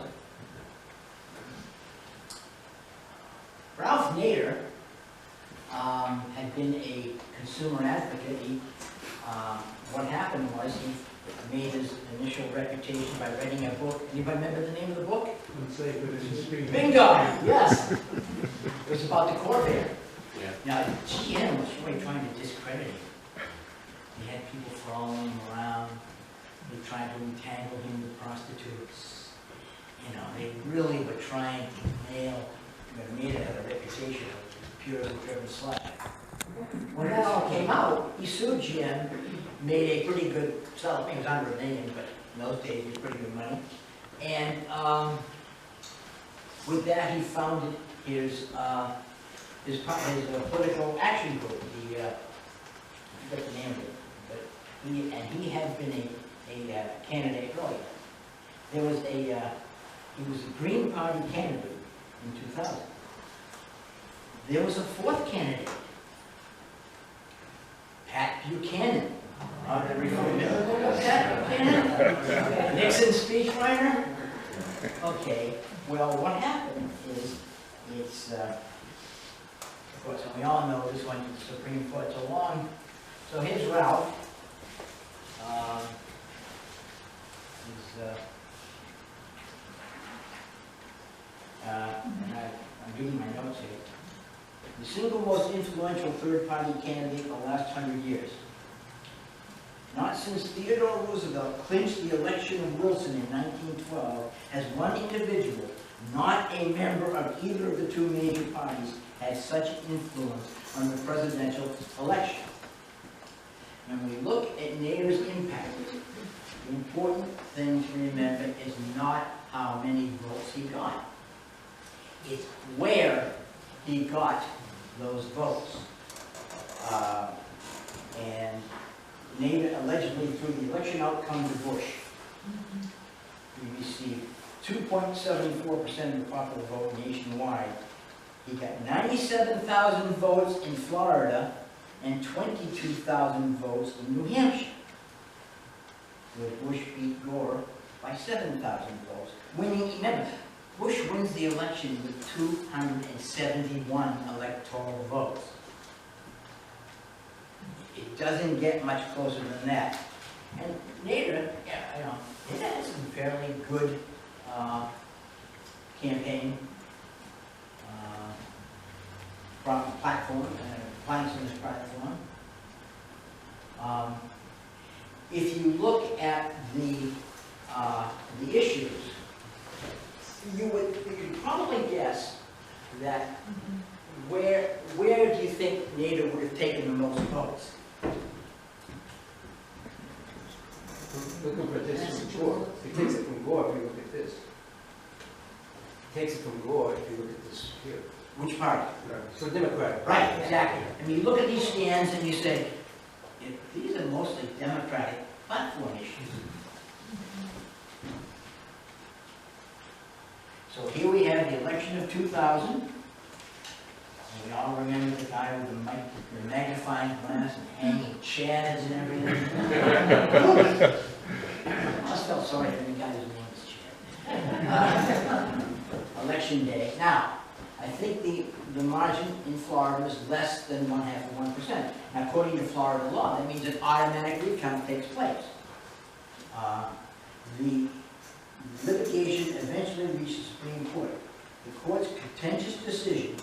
[SPEAKER 2] Ralph Nader had been a consumer advocate. What happened was he made his initial reputation by writing a book. Anybody remember the name of the book? Bingo! Yes! It was about the Corvair.
[SPEAKER 3] Yeah.
[SPEAKER 2] Now, GM was really trying to discredit him. He had people following him around. They tried to entangle him with prostitutes. They really were trying to nail. Nader had a reputation of pure as a driven slag. When that all came out, he sued GM, made a pretty good sell. He was under $1 million, but in those days it was pretty good money. And with that, he founded his political action group. I forget the name of it, but he had been a candidate earlier. He was a Green Party candidate in 2000. There was a 4th candidate, Pat Buchanan. Pat Buchanan? Nixon speechwriter? Okay, well, what happened is course, and we all know this went to the Supreme Court so long. So here's Ralph. And I'm reading my notes here. The single most influential third-party candidate in the last 100 years. Not since Theodore Roosevelt clinched the election of Wilson in 1912 has one individual, not a member of either of the two major parties, had such influence on the presidential election. When we look at Nader's impact, the important thing to remember is not how many votes he got. It's where he got those votes. And Nader allegedly threw the election outcome to Bush. He received 2.74% of the popular vote nationwide. He got 97,000 votes in Florida and 22,000 votes in New Hampshire, where Bush beat Gore by 7,000 votes. Winning, remember, Bush wins the election with 271 electoral votes. It doesn't get much closer than that. And Nader, Nader had some fairly good campaign platform, planks in this platform. If you look at the issues, you could probably guess that where do you think Nader would have taken the most votes?
[SPEAKER 3] Looking for this from Gore. He takes it from Gore if you look at this. He takes it from Gore if you look at this here.
[SPEAKER 2] Which party?
[SPEAKER 3] So Democratic.
[SPEAKER 2] Right, exactly. I mean, you look at these stands and you say, these are mostly Democratic platform issues. So here we have the election of 2000. And we all remember the guy with the magnifying glass and hanging chads and everything. I just felt sorry for the guy whose name was Chad. Election day. Now, I think the margin in Florida is less than 0.5%. Now, according to Florida law, that means an automatic recount takes place. The litigation eventually reached the Supreme Court. The court's contentious decision,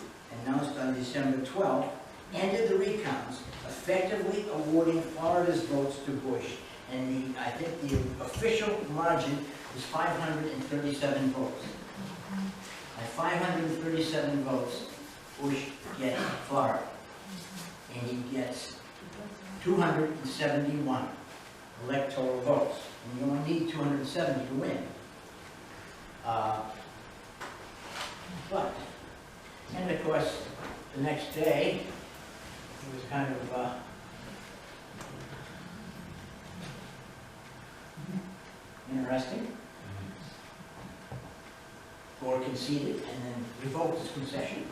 [SPEAKER 2] announced on December 12th, ended the recounts, effectively awarding Florida's votes to Bush. And I think the official margin is 537 votes. At 537 votes, Bush gets Florida. And he gets 271 electoral votes. And you only need 270 to win. And of course, the next day, it was kind of interesting. Gore conceded and then revoked his concession.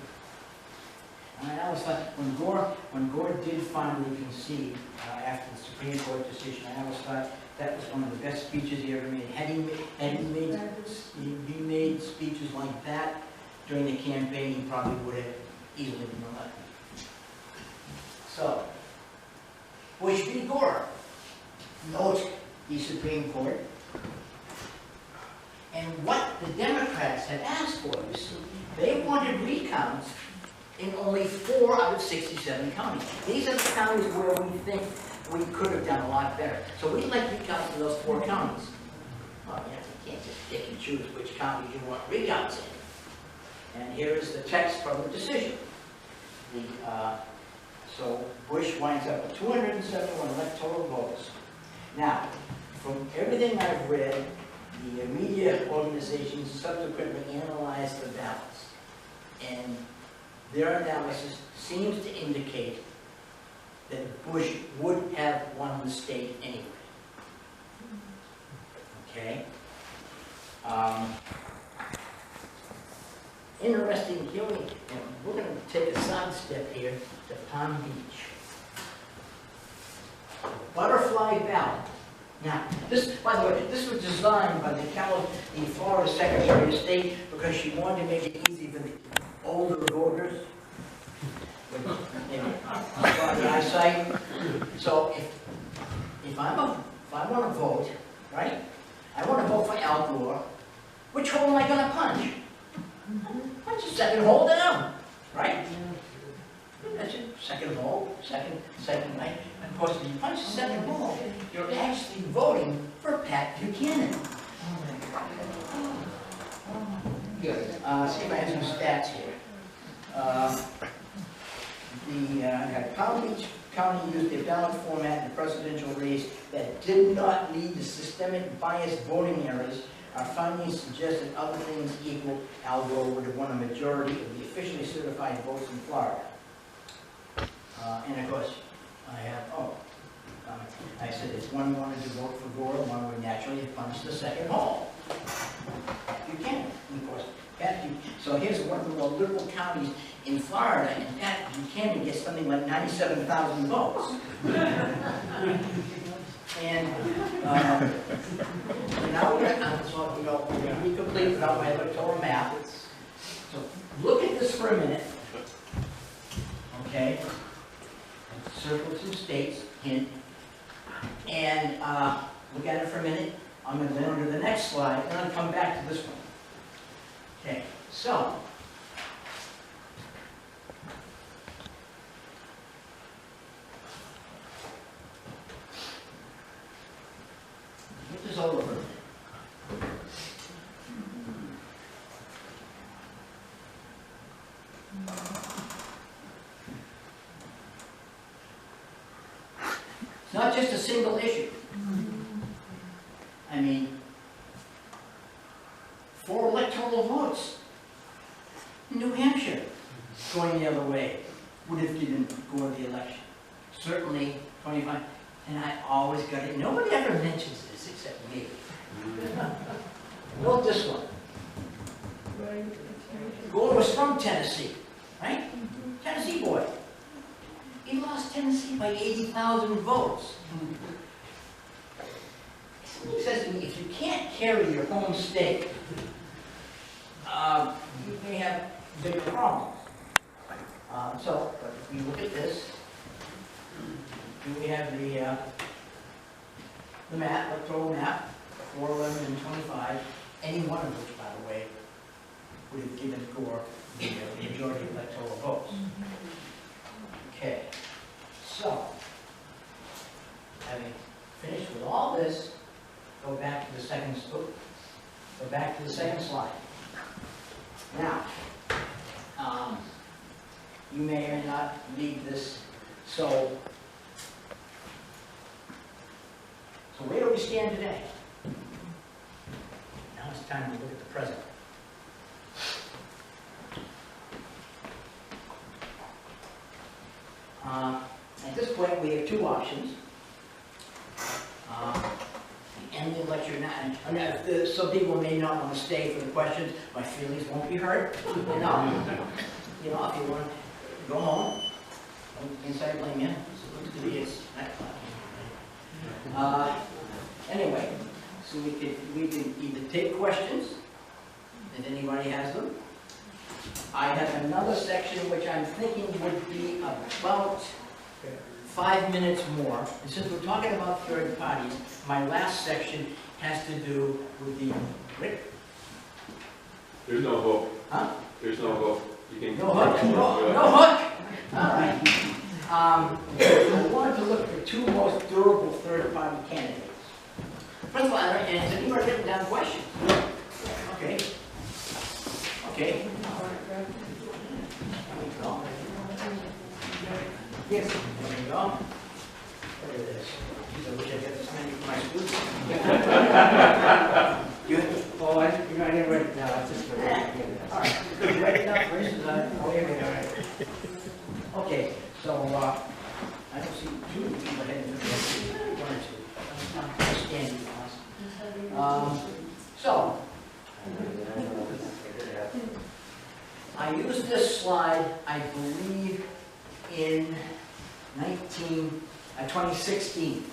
[SPEAKER 2] And I always thought when Gore did finally concede after the Supreme Court decision, I always thought that was one of the best speeches he ever made. Had he made speeches like that during the campaign, he probably would have easily been elected. So, Bush v. Gore. Note the Supreme Court. And what the Democrats had asked for, you see, they wanted recounts in only 4 out of 67 counties. These are the counties where we think we could have done a lot better. So we'd like recounts in those 4 counties. Well, you can't just pick and choose which counties you want recounts in. And here is the text from the decision. So Bush winds up with 271 electoral votes. Now, from everything I've read, the media organizations subsequently analyzed the ballots. And their analysis seems to indicate that Bush would have won the state anyway. Okay? Interesting, here we're going to take a side step here to Palm Beach. Butterfly ballot. Now, this, by the way, this was designed by the Florida Secretary of State because she wanted to make it easy for the older voters. But the eyesight. So if I want to vote, right? I want to vote for Al Gore. Which hole am I going to punch? Punch the second hole down, right? That's it. Second hole, second, right? Of course, if you punch the second hole, you're actually voting for Pat Buchanan. Good. See if I have some stats here. Palm Beach County used the ballot format in the presidential race that did not lead to systemic bias voting errors. Our findings suggest that other things equal, Al Gore would have won a majority of the officially certified votes in Florida. And of course, I said if one wanted to vote for Gore, one would naturally punch the second hole. You can, of course. So here's one of the more liberal counties in Florida, and Pat Buchanan gets something like 97,000 votes. And now we're going to be complete without my electoral map. So look at this for a minute. Okay. Circle some states, hint. And look at it for a minute. I'm going to go on to the next slide, and I'll come back to this one. Okay, so get this all over. It's not just a single issue. I mean, 4 electoral votes in New Hampshire going the other way would have given Gore the election. Certainly 25, and I always got it. Nobody ever mentions this except me. Note this one. Gore was from Tennessee, right? Tennessee boy. He lost Tennessee by 80,000 votes. Somebody says to me, if you can't carry your home state, you may have bigger problems. But if we look at this, we have the map, electoral map, 4, 11, and 25, any one of which, by the way, would have given Gore the majority of electoral votes. Okay, so, having finished with all this, go back to the second slide. Now, you may or may not leave this. So where do we stand today? Now it's time to look at the present. At this point, we have 2 options. End the lecture now. Some people may not want to stay for the questions. My feelings won't be hurt. If you want to go home, inside blame you. Anyway, so we can either take questions, if anybody has them. I have another section which I'm thinking would be about 5 minutes more. And since we're talking about third parties, my last section has to do with the Rick.
[SPEAKER 4] There's no hook.
[SPEAKER 2] Huh?
[SPEAKER 4] There's no hook. You can
[SPEAKER 2] No hook. No hook. All right. I wanted to look at the 2 most durable third-party candidates. First of all, and has anybody written down questions? Okay. Okay. There we go. Yes. There we go. Look at this. I wish I got this many for my students. Good.
[SPEAKER 3] Oh, I didn't write it down. I just wrote it down.
[SPEAKER 2] All right. Write it down first. Okay. So, I don't see 2 people ahead of me. 1 or 2. Standing so, I used this slide, I believe, in 2016.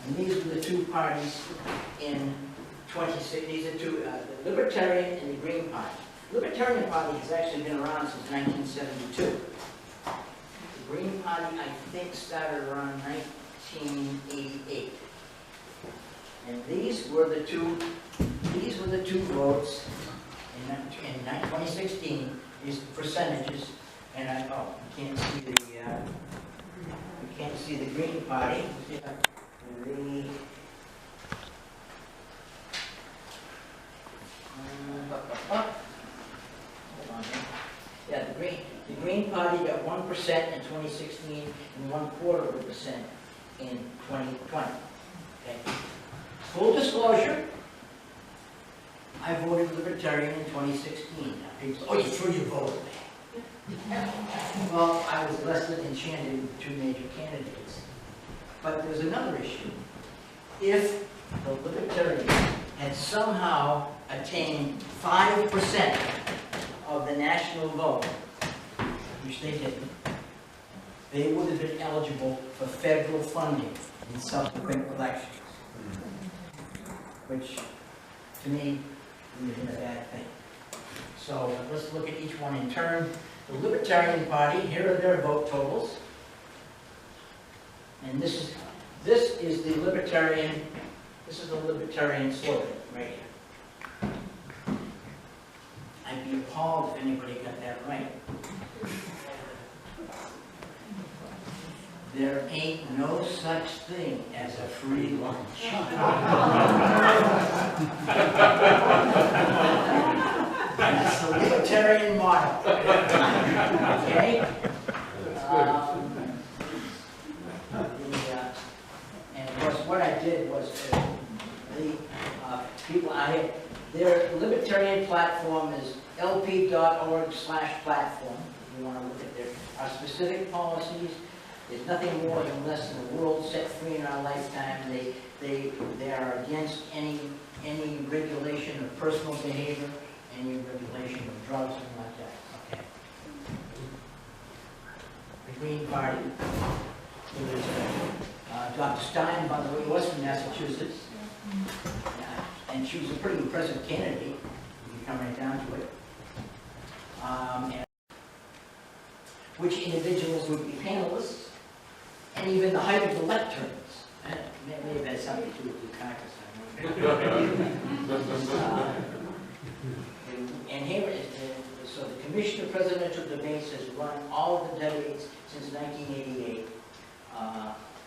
[SPEAKER 2] And these were the 2 parties in 26. These are 2, the Libertarian and the Green Party. The Libertarian Party has actually been around since 1972. The Green Party Party, I think, started around 1988. And these were the two votes in 2016, these percentages. And you can't see the Green Party. Hold on here. Yeah, the Green Party got 1% in 2016 and 1/4% in 2020. Okay. Full disclosure, I voted Libertarian in 2016. Now, people say, oh, you threw your vote away. Well, I was less than enchanted with two major candidates. But there's another issue. If the Libertarians had somehow attained 5% of the national vote, which they didn't, they would have been eligible for federal funding in subsequent elections. Which, to me, would have been a bad thing. So let's look at each one in turn. The Libertarian Party, here are their vote totals. And this is the Libertarian slogan right here. I'd be appalled if anybody got that right. There ain't no such thing as a free lunch. That's the Libertarian motto. Okay? And of course, what I did was their Libertarian platform is lp.org/platform. If you want to look at our specific policies. There's nothing more than less than a world set free in our lifetime. They are against any regulation of personal behavior, any regulation of drugs, and like that. Okay. The Green Party. Dr. Stein, by the way, was from Massachusetts, and she was a pretty impressive candidate. If you come right down to it. And which individuals would be panelists? And even the height of the lecterns. May have had something to do with the caucus. And here is so the Commission of Presidential Debates has run all of the debates since 1988.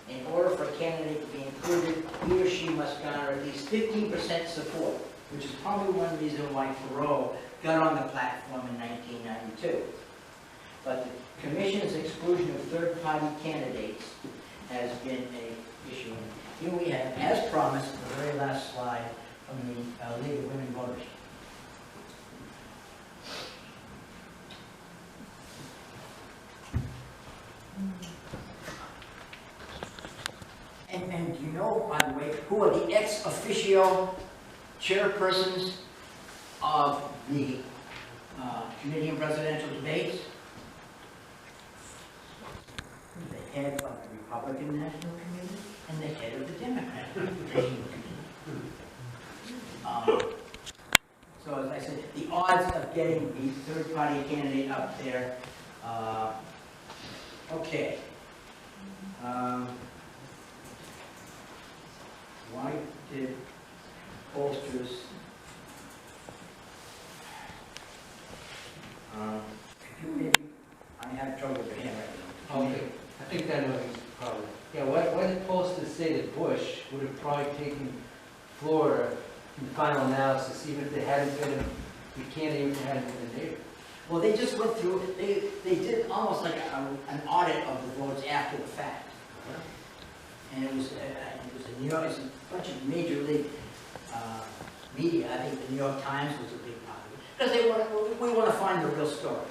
[SPEAKER 2] In order for a candidate to be included, he or she must garner at least 15% support, which is probably one reason why Thoreau got on the platform in 1992. But the Commission's exclusion of third-party candidates has been an issue. Here we have, as promised, the very last slide from the League of Women Voters. And do you know, by the way, who are the ex officio chairpersons of the Committee on Presidential Debates? The head of the Republican National Committee and the head of the Democratic National Committee. So as I said, the odds of getting the third-party candidate up there, okay. Why did pollsters I have trouble with the handwriting.
[SPEAKER 3] Okay, I think I know he's probably. Yeah, why did pollsters say that Bush would have probably taken Florida in the final analysis, even if they hadn't been the candidate, if they hadn't been a neighbor?
[SPEAKER 2] Well, they just went through, they did almost like an audit of the votes after the fact. And it was a New York, it's a bunch of major league media. I think the New York Times was a big part of it. Because we want to find the real story.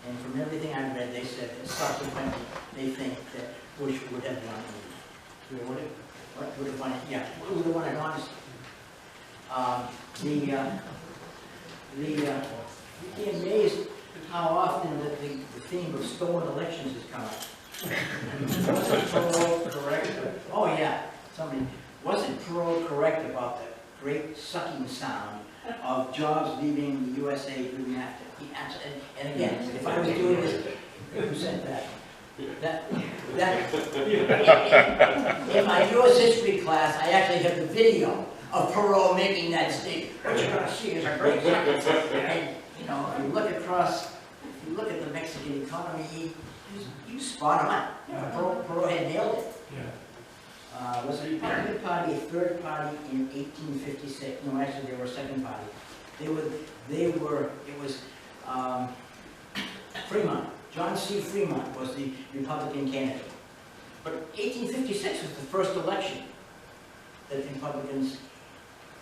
[SPEAKER 2] And from everything I read, they said that subsequently they think that Bush would have won. What would have won it? Yeah, would have won it honestly. You'd be amazed how often the theme of stolen elections has come up. Wasn't Perot correct? Oh yeah, wasn't Perot correct about the great sucking sound of jobs leaving the USA through NAFTA? And again, if I was doing this, who said that? In my U.S. history class, I actually have the video of Perot making that statement. What you're going to see is a great sentence. And, you know, if you look across, if you look at the Mexican economy, he was spot on. You know, Perot had nailed it. Was the Republican Party a third party in 1856? No, actually, they were a second party. It was Fremont. John C. Fremont was the Republican candidate. But 1856 was the first election that the Republicans,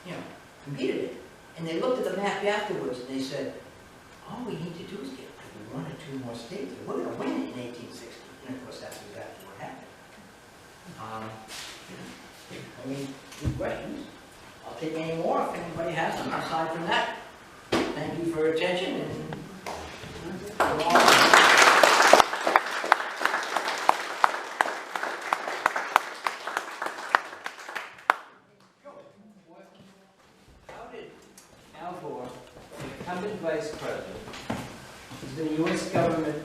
[SPEAKER 2] you know, competed in. And they looked at the map afterwards and they said, all we need to do is get like 1 or 2 more states. We're going to win in 1860. And of course, that's exactly what happened. I mean, good questions. I'll take any more if anybody has them. Aside from that, thank you for your attention. And
[SPEAKER 3] How did Al Gore, incumbent vice president, who's been in the U.S. government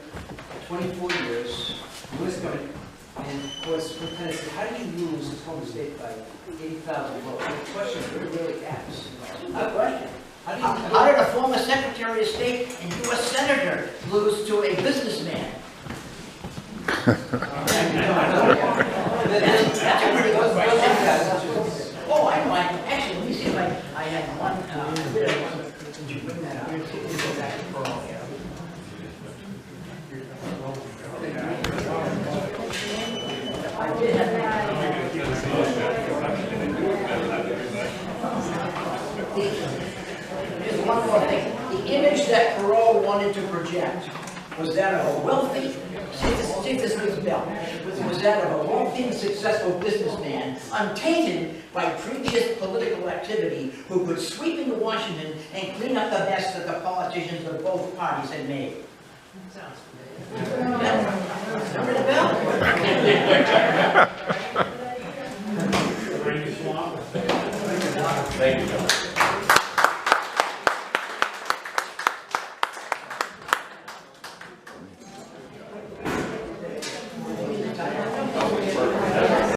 [SPEAKER 3] for 24 years, U.S. government, and of course, from Tennessee, how did you lose his home state by 80,000 votes? The question really asks.
[SPEAKER 2] no question.
[SPEAKER 3] How
[SPEAKER 2] How did a former Secretary of State and U.S. Senator lose to a businessman? That's a pretty good question. Oh, I know. Actually, let me see if I had one. Did you bring that up? Go back to Pearl here. I did have There's one more thing. The image that Perot wanted to project was that of a wealthy, see if this rings a bell, was that of a wealthy and successful businessman, untainted by previous political activity, who could sweep into Washington and clean up the mess that the politicians of both parties had made. Remember the bell?
[SPEAKER 4] Thank you, John.